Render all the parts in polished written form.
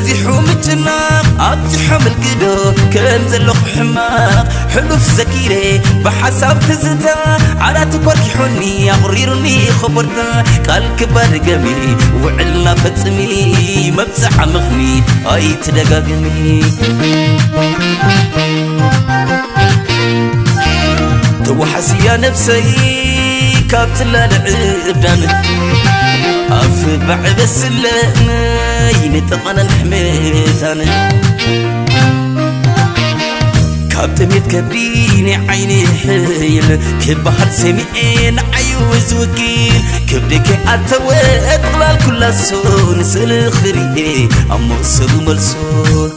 بزيحو متناق أبتحمل كدو كم زلق حماق حلف زكيري بحساب تزدا على تكوركي حني أغريرني خبرتا قال كبر قمي وعلا فتمي مبسح مغني أي تدقاقني توحسي يا نفسي كابت للعبدان أفبع بس لنا ينتقن الحميتان كابت متكبريني عيني حيل كبهر سمعين عيوز وكيل كبدك أتوى أطلال كل السون سلخري أمو السلو ملسون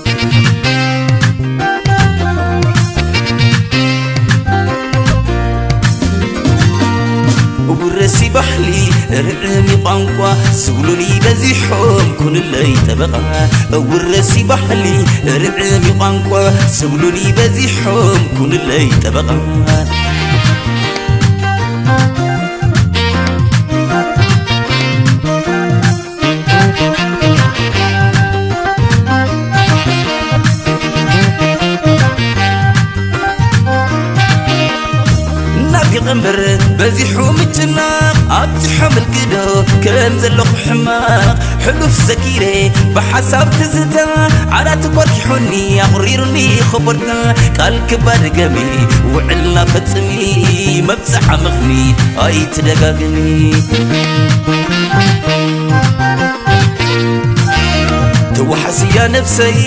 وبرسي بحلي رعمي طنقوا سولوني بزيحهم كن اللي تبغى وبرسي بحلي رعمي طنقوا سولوني بزيحهم كن اللي تبغى غمبر بزيحو متناق أبتحمل كدو كلام زلق حماق حلف زكيري بحساب تزدا على تكوركي حني أغريرني خبرتا قال كبر قمي وعلا فتمي مبسح مغني أي تدقاقني توحسي يا نفسي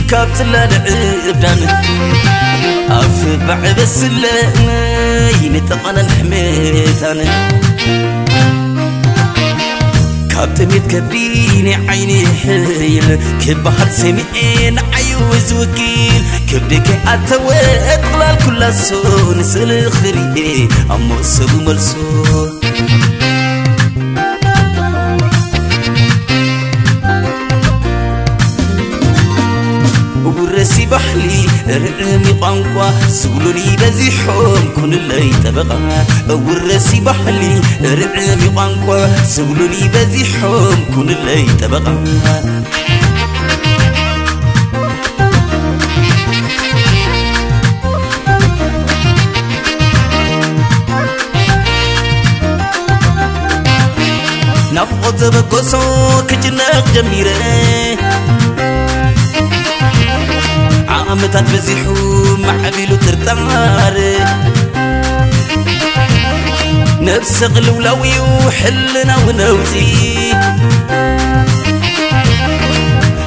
كابت للعبدان أفبع بس لنا ينتقن الحميتان كابت متكبريني عيني حيل كبهر سمعين عيوز وكيل كبدك أتوى أطلال كل السون سلخري أمو السلو ملسون وبرسي بحلي رعمي طنقوا سولوني بزيحهم كن اللي تبغى وبرسي بحلي رعمي طنقوا سولوني بزيحهم كن اللي تبغى نفقد بقصو كجناق جميرة عامتات بزيحو معبيلو ترتمار نفس غلولاوي وحلنا ونوزي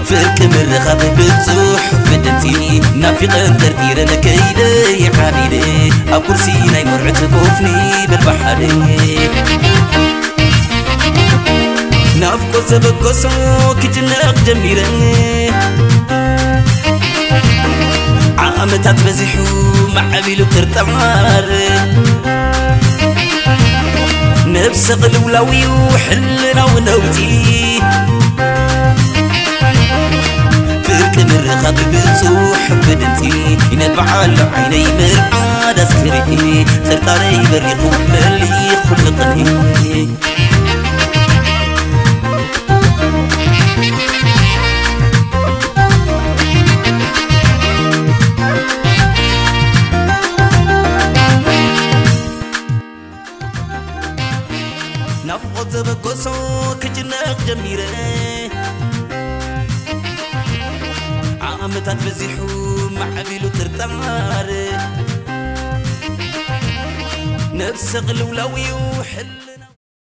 فرك مرخب بتصوح بدتي نافقا ترديرنا كيدي حبيبي أو كرسينا يمرعت كوفني بالبحر نافقو سبقو سو كجناق جميرا عامتات بزيحو معبيلو ترتمار نفس غلولاوي وحلنا ونوتي فرك مرخب بتصوح بدنتي ينبع عيني مرعاد اسكري ترطاري بريقو ملي خلقني نفقد بقصو كجناق جميرة عامتات بزيحو معبيلو ترتمار نفس غلولاوي وحل